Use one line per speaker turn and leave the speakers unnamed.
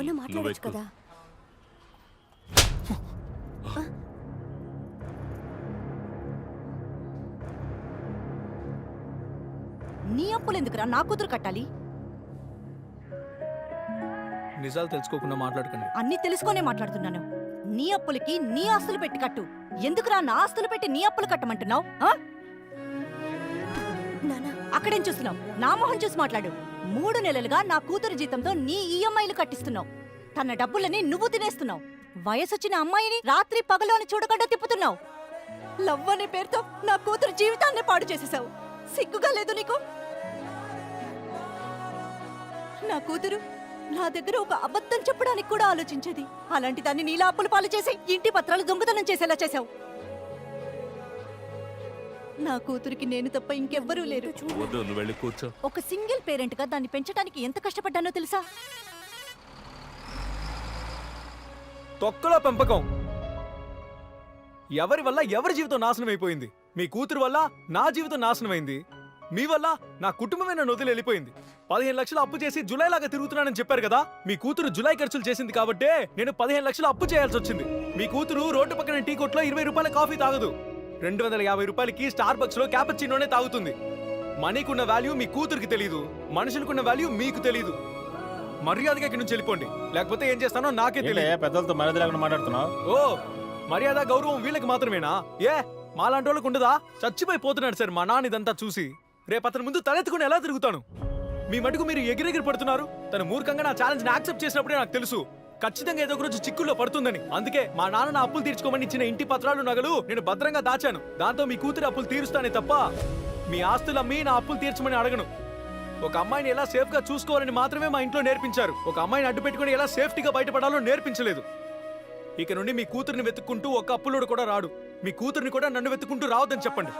నాన్న మాట్లాడొచ్చు కదా.
నీ అప్పులు ఎందుకురా నా కూతురు కట్టాలి?
నిజాలు తెలుసుకోకుండా మాట్లాడకండి.
అన్ని తెలుసుకునే మాట్లాడుతున్నాను. నీ అప్పులకి నీ ఆస్తులు పెట్టి కట్టు. ఎందుకురా నా ఆస్తులు పెట్టి నీ అప్పులు కట్టమంటున్నావు?
నాన్న
అక్కడేం చూస్తున్నావు? నా మొహం చూసి మాట్లాడు. 3 నెలలుగా నా కూతురు జీతంతో నీ ఈఎంఐలు కట్టిస్తున్నావు. తన డబ్బులని నువ్వు తినేస్తున్నావు. వయసొచ్చిన అమ్మాయిని రాత్రి పగలు అని చూడకుండా తిప్పుతున్నావు. లవ్ అనే పేరుతో నా కూతురు జీవితాన్ని పాడు చేసేసావు. సిగ్గుగా లేదు నీకు? నా కూతురు నా దగ్గర ఒక అబద్ధం చెప్పడానికి కూడా ఆలోచించేది. అలాంటి దాన్ని నీలా అప్పుల పాలు చేసి ఇంటి పత్రాలు దొంగతనం చేసేలా చేశావు. నా కూతురికి నేను తప్ప ఇంకెవ్వరూ లేరు.
వద్దు, నువ్వు వెళ్ళి కూర్చో.
ఒక సింగిల్ పేరెంట్ గా దాన్ని పెంచడానికి ఎంత కష్టపడ్డానో తెలుసా?
తొక్కలో పెంపకం. ఎవరి వల్ల ఎవరి జీవితం నాశనం అయిపోయింది. మీ కూతురు వల్ల నా జీవితం నాశనం అయింది. మీ వల్ల నా కుటుంబమే నన్ను వదిలి వెళ్ళిపోయింది. 15 లక్షలు అప్పు చేసి జులై లాగా తిరుగుతున్నానని చెప్పారు కదా. మీ కూతురు జులై ఖర్చులు చేసింది కాబట్టే నేను 15 లక్షలు అప్పు చేయాల్సి వచ్చింది. మీ కూతురు రోడ్డు పక్కన టీ కొట్లో 20 రూపాయల కాఫీ తాగదు. 250 రూపాయలకి స్టార్ బక్స్ లో క్యాపచినోనే తాగుతుంది. మనీకున్న వాల్యూ మీ కూతురికి తెలీదు. మనుషులకున్న వాల్యూ మీకు తెలీదు. మర్యాదగా ఇక్కడి నుంచి వెళ్ళిపోండి, లేకపోతే ఏం చేస్తానో నాకే తెలియదు.
పెద్దలతో మర్యాద లేకుండా మాట్లాడుతున్నావు.
ఓ, మర్యాద గౌరవం వీళ్ళకి మాత్రమేనా? మాలాంటి వాళ్ళకు ఉండదా? చచ్చిపోయిపోతున్నాడు సార్ మా నాన్న ఇదంతా చూసి. రేపు అతని ముందు తలెత్తుకుని ఎలా తిరుగుతాను? మీ మటుకు మీరు ఎగిరెగిరి పడుతున్నారు. తను మూర్ఖంగా నా ఛాలెంజ్ ని యాక్సెప్ట్ చేసినప్పుడే నాకు తెలుసు ఖచ్చితంగా ఏదో ఒక రోజు చిక్కుల్లో పడుతుందని. అందుకే మా నాన్న నా అప్పులు తీర్చుకోమని ఇచ్చిన ఇంటి పత్రాలు నగలు నేను భద్రంగా దాచాను. దాంతో మీ కూతురు అప్పులు తీరుస్తానే తప్ప మీ ఆస్తులు అమ్మి నా అప్పులు తీర్చమని అడగను. ఒక అమ్మాయిని ఎలా సేఫ్ గా చూసుకోవాలని మాత్రమే మా ఇంట్లో నేర్పించారు. ఒక అమ్మాయిని అడ్డు పెట్టుకుని ఎలా సేఫ్టీగా బయటపడాలో నేర్పించలేదు. ఇక నుండి మీ కూతుర్ని వెతుక్కుంటూ ఒక్క అప్పులోడు కూడా రాడు. మీ కూతుర్ని కూడా నన్ను వెతుక్కుంటూ రావద్దని చెప్పండి.